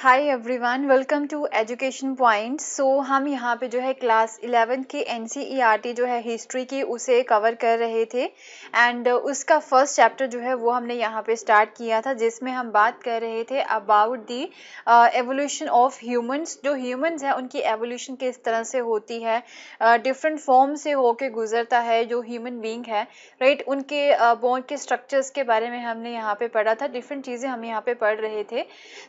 Hi everyone, welcome to Education Point. हम यहाँ पे जो है क्लास 11 की एनसीईआरटी जो है हिस्ट्री की उसे कवर कर रहे थे एंड उसका फर्स्ट चैप्टर जो है वो हमने यहाँ पे स्टार्ट किया था, जिसमें हम बात कर रहे थे about the evolution of humans. जो ह्यूमंस है उनकी एवोल्यूशन किस तरह से होती है, डिफरेंट फॉर्म से होके गुजरता है जो ह्यूमन बीइंग है, राइट। उनके बोन के स्ट्रक्चर्स के बारे में हमने यहाँ पे पढ़ा था, डिफरेंट चीज़ें हम यहाँ पे पढ़ रहे थे।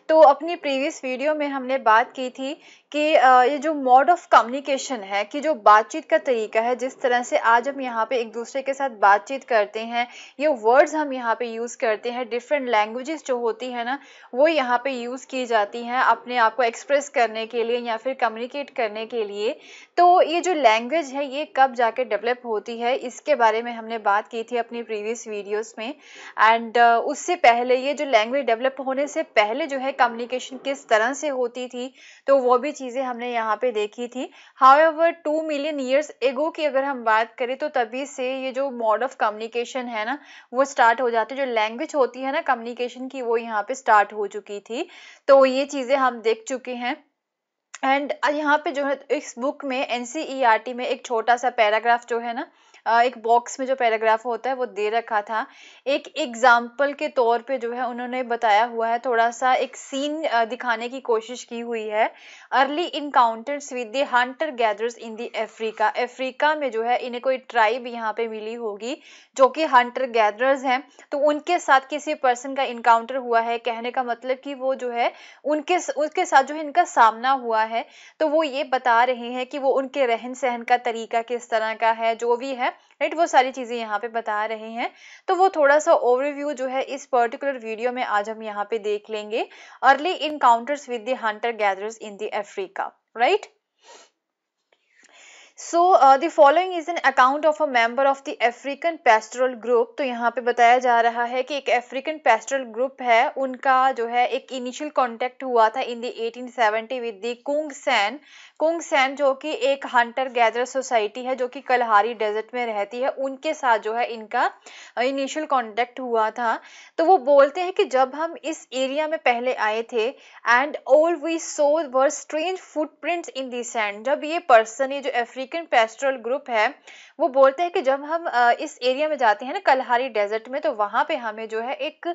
तो अपनी प्रीवियस वीडियो में हमने बात की थी कि ये जो मोड ऑफ कम्युनिकेशन है, कि जो बातचीत का तरीका है, जिस तरह से आज हम यहाँ पे एक दूसरे के साथ बातचीत करते हैं, ये वर्ड्स हम यहाँ पे यूज़ करते हैं, डिफरेंट लैंग्वेजेस जो होती है ना वो यहाँ पे यूज़ की जाती हैं अपने आप को एक्सप्रेस करने के लिए या फिर कम्युनिकेट करने के लिए। तो ये जो लैंग्वेज है ये कब जाके डेवलप होती है, इसके बारे में हमने बात की थी अपनी प्रीवियस वीडियोस में। एंड उससे पहले ये जो लैंग्वेज डेवलप होने से पहले जो है कम्युनिकेशन किस तरह से होती थी, तो वो भी चीज़ें हमने यहाँ पे देखी थी। हाउएवर 2 मिलियन ईयर्स एगो की अगर हम बात करें तो तभी से ये जो मोड ऑफ कम्युनिकेशन है ना वो स्टार्ट हो जाती है, जो लैंग्वेज होती है ना कम्युनिकेशन की वो यहाँ पे स्टार्ट हो चुकी थी। तो ये चीज़ें हम देख चुके हैं। एंड यहाँ पे जो है इस बुक में एनसीईआरटी में एक छोटा सा पैराग्राफ जो है ना, एक बॉक्स में जो पैराग्राफ होता है वो दे रखा था। एक एग्जाम्पल के तौर पे जो है उन्होंने बताया हुआ है, थोड़ा सा एक सीन दिखाने की कोशिश की हुई है। Early encounters with the Hunter gatherers in the Africa. Africa में जो है इन्हें कोई ट्राइब यहाँ पे मिली होगी जो कि हंटर गैदरर्स हैं, तो उनके साथ किसी पर्सन का इनकाउंटर हुआ है, कहने का मतलब कि वो जो है उसके साथ जो है इनका सामना हुआ है। तो वो ये बता रहे हैं कि वो उनके रहन सहन का तरीका किस तरह का है, जो भी है, राइट, वो सारी चीजें यहाँ पे बता रहे हैं। तो वो थोड़ा सा ओवरव्यू जो है इस पर्टिकुलर वीडियो में आज हम यहाँ पे देख लेंगे। Early encounters with the Hunter gatherers in the Africa, right. The following is an account of a member of the African pastoral group। तो यहाँ पे बताया जा रहा है कि एक अफ्रीकन पेस्टरल ग्रुप है, उनका जो है एक इनिशियल कांटेक्ट हुआ था इन द 1870 विद द कुंगसेन। कुंगसेन जो कि एक हंटर गैदर सोसाइटी है जो कि कलहारी डेजर्ट में रहती है, उनके साथ जो है इनका इनिशियल कांटेक्ट हुआ था। तो वो बोलते हैं कि जब हम इस एरिया में पहले आए थे and all we saw were strange footprints in the sand. जब ये पर्सन, ये जो अफ्रीकन पेस्टरल ग्रुप है, वो बोलते हैं कि जब हम इस एरिया में जाते हैं ना कलहारी डेजर्ट में, तो वहां पे हमें जो है एक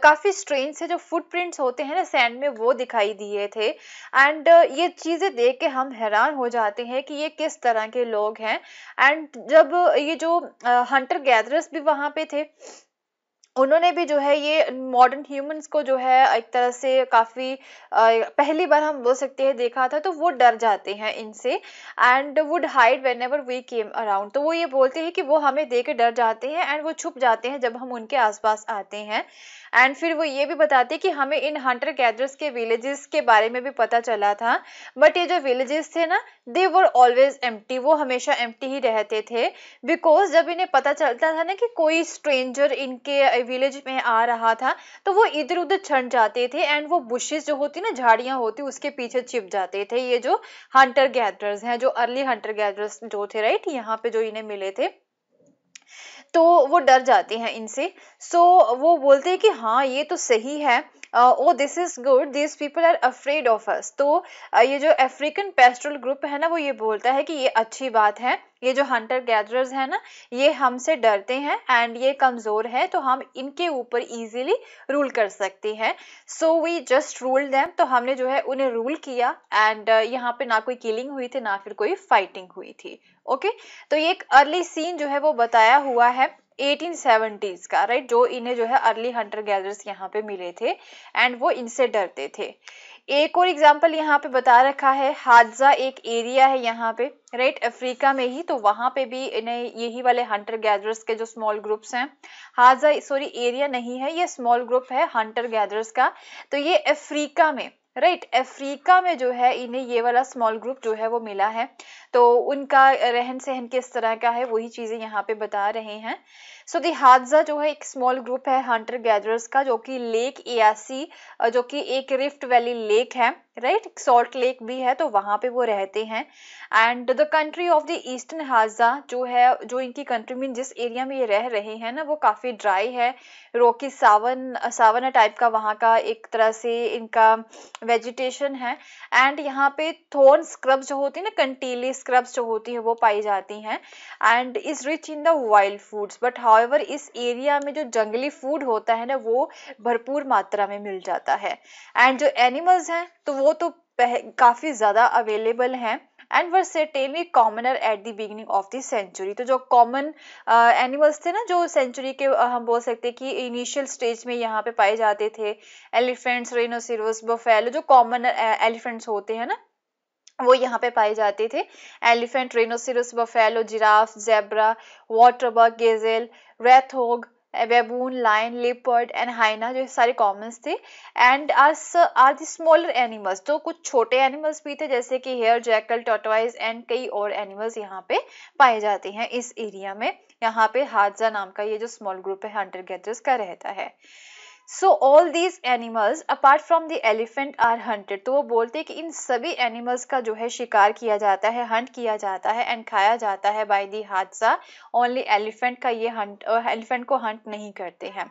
काफी स्ट्रेंज से जो फुटप्रिंट्स होते हैं ना सैंड में वो दिखाई दिए थे। एंड ये चीजें देख के हम हैरान हो जाते हैं कि ये किस तरह के लोग हैं। एंड जब ये जो हंटर गैदरर्स भी वहां पे थे, उन्होंने भी जो है ये मॉडर्न ह्यूमंस को जो है एक तरह से काफी पहली बार हम बोल सकते हैं देखा था, तो वो डर जाते हैं इनसे and would hide whenever we came around. तो वो ये बोलते हैं कि वो हमें देख के डर जाते हैं एंड वो छुप जाते हैं जब हम उनके आसपास आते हैं। एंड फिर वो ये भी बताते हैं कि हमें इन हंटर गैदरर्स के विलेजेस के बारे में भी पता चला था, बट ये जो विलेजेस थे ना दे वर ऑलवेज एम्प्टी, वो हमेशा एम्प्टी ही रहते थे। बिकॉज जब इन्हें पता चलता था ना कि कोई स्ट्रेंजर इनके विलेज में आ रहा था, तो वो इधर उधर छंट जाते थे एंड वो बुशेस जो होती ना, झाड़ियां होती, उसके पीछे छिप जाते थे। ये जो हंटर गैदरर्स हैं, जो अर्ली हंटर गैदरर्स जो थे, राइट, यहाँ पे जो इन्हें मिले थे, तो वो डर जाते हैं इनसे। वो बोलते हैं कि हाँ ये तो सही है, oh this is good, this people are afraid of us. तो ये जो अफ्रीकन पेस्टरल ग्रुप है ना वो ये बोलता है कि ये अच्छी बात है, ये जो हंटर गैदरर्स है ना ये हमसे डरते हैं एंड ये कमजोर है, तो हम इनके ऊपर इजीली रूल कर सकते हैं। So we just rule them. तो हमने जो है उन्हें रूल किया एंड यहाँ पे ना कोई किलिंग हुई थी ना फिर कोई फाइटिंग हुई थी। ओके, तो ये एक अर्ली सीन जो है वो बताया हुआ है 1870s का, राइट, जो इन्हें जो है अर्ली हंटर गैदरर्स यहाँ पे मिले थे एंड वो इनसे डरते थे। एक और एग्जांपल यहाँ पे बता रखा है, हादजा एक एरिया है यहाँ पे, राइट, अफ्रीका में ही, तो वहां पे भी इन्हें यही वाले हंटर गैदरर्स के जो स्मॉल ग्रुप्स हैं, हादजा सॉरी एरिया नहीं है, ये स्मॉल ग्रुप है हंटर गैदरर्स का। तो ये अफ्रीका में, राइट, अफ्रीका में जो है इन्हें ये वाला स्मॉल ग्रुप जो है वो मिला है। तो उनका रहन सहन किस तरह का है वही चीजें यहाँ पे बता रहे हैं। सो दी हादजा जो है एक स्मॉल ग्रुप है हंटर गैदरर्स का, जो कि लेक एयासी, जो कि एक रिफ्ट वैली लेक है, राइट, सॉल्ट लेक भी है, तो वहां पे वो रहते हैं। And the country of the eastern Hadza जो है, जो इनकी कंट्री में जिस एरिया में ये रह रहे हैं ना, वो काफी ड्राई है, रोकी सावना टाइप का वहाँ का एक तरह से इनका वेजिटेशन है। एंड यहाँ पे थोर्न स्क्रब्स जो होती है ना, कंटीली स्क्रब्स जो होती है वो पाई जाती हैं। And is rich in the wild foods, but however इस एरिया में जो जंगली फूड होता है ना, वो भरपूर मात्रा में मिल जाता है। एंड जो एनिमल्स हैं तो वो तो काफी ज्यादा अवेलेबल हैं and were certainly commoner at the beginning of the century. तो जो कॉमन एनिमल्स थे ना, जो सेंचुरी के हम बोल सकते हैं कि इनिशियल स्टेज में यहाँ पे पाए जाते थे, एलिफेंट्स, रेनोसिरस, बफेलो, जो कॉमन एलिफेंट्स होते हैं ना, वो यहाँ पे पाए जाते थे। Elephant, rhinoceros, buffalo, giraffe, zebra, waterbuck, gazelle, warthog, baboon, lion, leopard and hyena, जो सारे कॉमन्स थे। And are the smaller animals, तो कुछ छोटे एनिमल्स भी थे जैसे कि हेयर, जैकल, टॉर्टोइज एंड कई और एनिमल्स यहाँ पे पाए जाते हैं इस एरिया में। यहाँ पे हादजा नाम का ये जो स्मॉल ग्रुप है हंटर गैदरर्स का रहता है। So all these animals apart from the elephant are hunted, तो वो बोलते हैं कि इन सभी एनिमल्स का जो है शिकार किया जाता है, हंट किया जाता है एंड खाया जाता है बाय द हादसा। ओनली एलिफेंट का ये एलिफेंट को हंट नहीं करते हैं।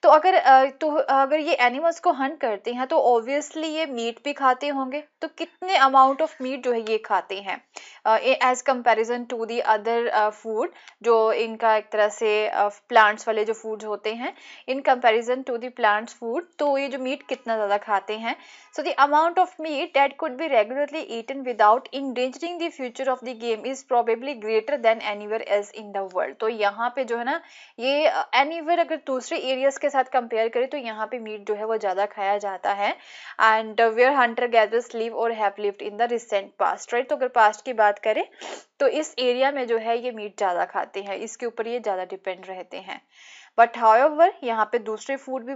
तो अगर ये एनिमल्स को हंट करते हैं तो ऑब्वियसली ये मीट भी खाते होंगे, तो कितने अमाउंट ऑफ मीट जो है ये खाते हैं as comparison to the other food, जो इनका एक तरह से प्लांट्स वाले जो फूड्स होते हैं, in comparison to the plants food, तो ये जो मीट कितना ज़्यादा खाते हैं। So the amount of meat that could be regularly eaten without endangering the future of the game is probably greater than anywhere else in the world. तो यहाँ पे जो है ना, ये एनीवेयर अगर दूसरे एरियाज के साथ कंपेयर करें तो यहाँ पे मीट जो है वो ज़्यादा खाया जाता है। And where hunter gatherers live or have lived in the recent past, right, तो अगर पास्ट की बात करें तो इस एरिया में जो है ये मीट ज़्यादा खाते हैं, इसके ऊपर ये ज़्यादा डिपेंड रहते हैं। बट हाउएवर यहाँ पे दूसरे फूड भी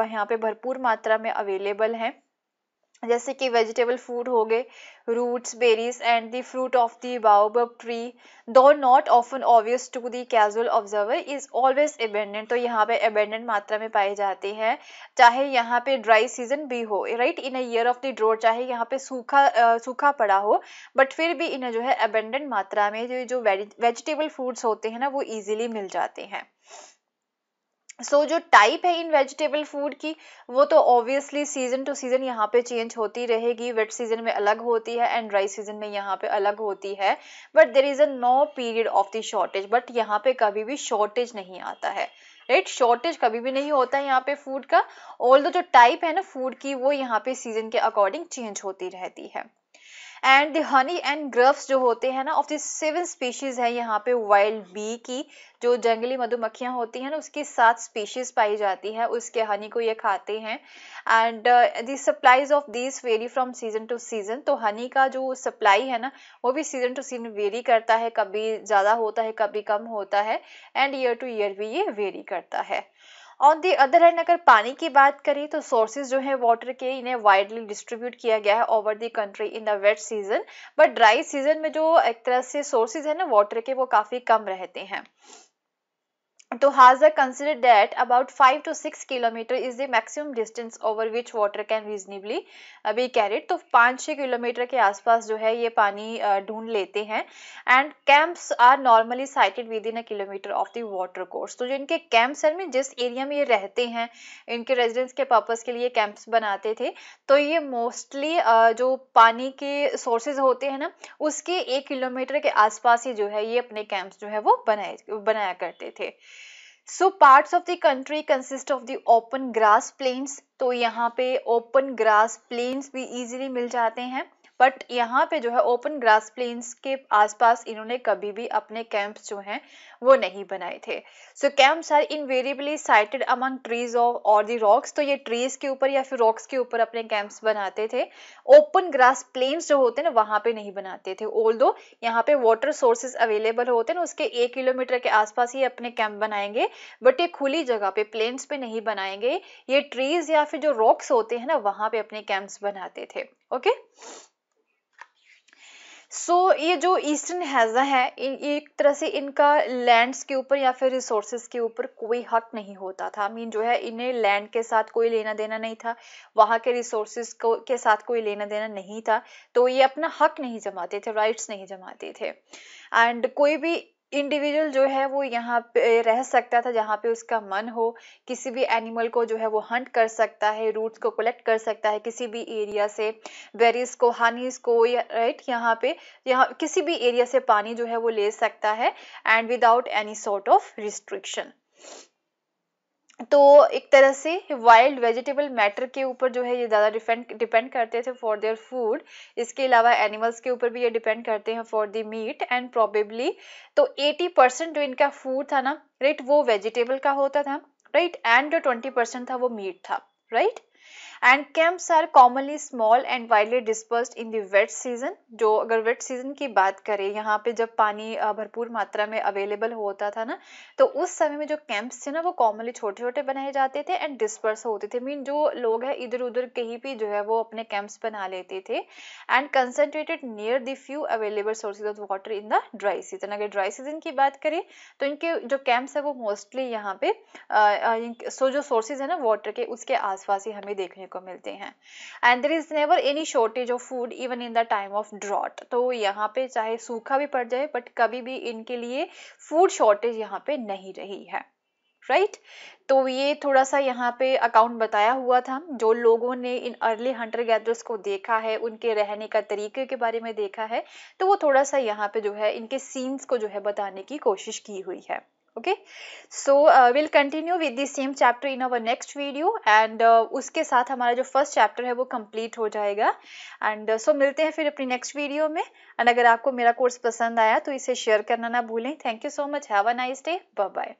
यहाँ पे भरपूर मात्रा में अवेलेबल हैं, जैसे कि वेजिटेबल फूड हो गए, roots, berries and the fruit of the baobab tree, though not often obvious to the casual observer is always abundant, तो यहाँ पे एबेंडेंट मात्रा में पाए जाते हैं, चाहे यहाँ पे ड्राई सीजन भी हो, right, in a year of the draught, चाहे यहाँ पे सूखा पड़ा हो, बट फिर भी इन्हें जो है एबेंडेंट मात्रा में जो वेजिटेबल फूड्स होते हैं ना, वो इजीली मिल जाते हैं। जो टाइप है इन वेजिटेबल फूड की, वो तो ऑब्वियसली सीजन टू सीजन यहाँ पे चेंज होती रहेगी, वेट सीजन में अलग होती है एंड ड्राई सीजन में यहाँ पे अलग होती है, but there is a no period of the shortage, but यहाँ पे कभी भी शॉर्टेज नहीं आता है, राइट, शॉर्टेज कभी भी नहीं होता है यहाँ पे फूड का। ऑल्दो जो टाइप है ना फूड की, वो यहाँ पे सीजन के अकॉर्डिंग चेंज होती रहती है। एंड द हनी एंड ग्रफ्स जो होते हैं ना, ऑफ द 7 स्पीशीज है यहाँ पे वाइल्ड बी की, जो जंगली मधुमक्खियां होती हैं ना, उसकी 7 स्पीशीज पाई जाती है, उसके हनी को ये खाते हैं। And the supplies of these very from season two season, तो हनी का जो सप्लाई है ना, वो भी सीजन टू सीजन वेरी करता है, कभी ज़्यादा होता है कभी कम होता है, एंड ईयर टू ईयर भी ये वेरी करता है। ऑन दी अदर हैंड अगर पानी की बात करें तो सोर्सेज जो है वाटर के, इन्हें वाइडली डिस्ट्रीब्यूट किया गया है over the country in the wet season, but dry season में जो एक तरह से सोर्सेज है ना वाटर के, वो काफी कम रहते हैं। तो Haza considered that about 5 to 6 kilometer is the maximum distance over which water can reasonably be carried, तो 5-6 किलोमीटर के आसपास जो है ये पानी ढूंढ लेते हैं। And camps are normally sited within a kilometre of the water course, तो जो इनके कैंप्स हैं, जिस एरिया में ये रहते हैं, इनके रेजिडेंस के पर्पस के लिए कैंप्स बनाते थे, तो ये मोस्टली जो पानी के सोर्सेज होते हैं ना, उसके 1 किलोमीटर के आसपास ही जो है ये अपने कैंप्स जो है वो बनाया करते थे। So parts of the country consist of the open grass plains, तो यहाँ पे ओपन ग्रास प्लेन्स भी इजीली मिल जाते हैं, बट यहाँ पे जो है ओपन ग्रास प्लेन्स के आसपास इन्होंने कभी भी अपने कैंप्स जो हैं वो नहीं बनाए थे। So camps are invariably sited among trees or the rocks, तो ये ट्रीज के ऊपर या फिर रॉक्स के ऊपर अपने कैंप्स बनाते थे। ओपन ग्रास प्लेन्स जो होते हैं ना, वहां पे नहीं बनाते थे, ऑल्दो यहाँ पे वाटर सोर्सेज अवेलेबल होते हैं ना, उसके 1 किलोमीटर के आसपास ही अपने कैंप बनाएंगे, बट ये खुली जगह पे प्लेन्स पे नहीं बनाएंगे, ये ट्रीज या फिर जो रॉक्स होते हैं ना, वहां पे अपने कैंप्स बनाते थे। ओके, ये जो ईस्टर्न हैजा है, एक तरह से इनका लैंड्स के ऊपर या फिर रिसोर्सेज के ऊपर कोई हक नहीं होता था। मीन जो है इन्हें लैंड के साथ कोई लेना देना नहीं था, वहाँ के रिसोर्सेज को के साथ कोई लेना देना नहीं था, तो ये अपना हक नहीं जमाते थे, राइट्स नहीं जमाते थे। एंड कोई भी इंडिविजुअल जो है वो यहाँ पे रह सकता था जहाँ पे उसका मन हो, किसी भी एनिमल को जो है वो हंट कर सकता है, रूट्स को कलेक्ट कर सकता है किसी भी एरिया से, बेरीज को, हनीज को, राइट, यहाँ किसी भी एरिया से पानी जो है वो ले सकता है, and without any sort of restriction. तो एक तरह से वाइल्ड वेजिटेबल मैटर के ऊपर जो है ये ज़्यादा डिपेंड करते थे फॉर देयर फूड। इसके अलावा एनिमल्स के ऊपर भी ये डिपेंड करते हैं for the meat and probably. तो 80% जो इनका फूड था ना, राइट, वो वेजिटेबल का होता था, राइट, एंड जो 20% था वो मीट था, right. And camps are commonly small and widely dispersed in the wet season. जो अगर वेट सीजन की बात करें, यहाँ पे जब पानी भरपूर मात्रा में अवेलेबल होता था ना, तो उस समय में जो कैंप्स थे ना वो कॉमनली छोटे छोटे बनाए जाते थे एंड डिस्पर्स होते थे। मीन जो लोग हैं इधर उधर कहीं भी जो है वो अपने कैंप्स बना लेते थे and concentrated near the few available sources of water in the dry season. अगर ड्राई सीजन की बात करें तो इनके जो कैंप्स है वो मोस्टली यहाँ पे जो सोर्सेज है ना वाटर के, उसके आसपास ही हमें देखने को मिलते हैं। And there is never any shortage of food even in the time of drought. तो यहाँ पे चाहे सूखा भी पड़ जाए बट कभी भी इनके लिए फूड शॉर्टेज यहाँ पे नहीं रही है, राइट। तो ये थोड़ा सा यहाँ पे अकाउंट बताया हुआ था, जो लोगों ने इन अर्ली हंटर गैदरर्स को देखा है, उनके रहने का तरीके के बारे में देखा है, तो वो थोड़ा सा यहाँ पे जो है इनके सीन्स को जो है बताने की कोशिश की हुई है। Okay, so we'll continue with the same chapter in our next video and उसके साथ हमारा जो फर्स्ट चैप्टर है वो कंप्लीट हो जाएगा। एंड मिलते हैं फिर अपनी नेक्स्ट वीडियो में। एंड अगर आपको मेरा कोर्स पसंद आया तो इसे शेयर करना ना भूलें। Thank you so much, have a nice day, bye bye.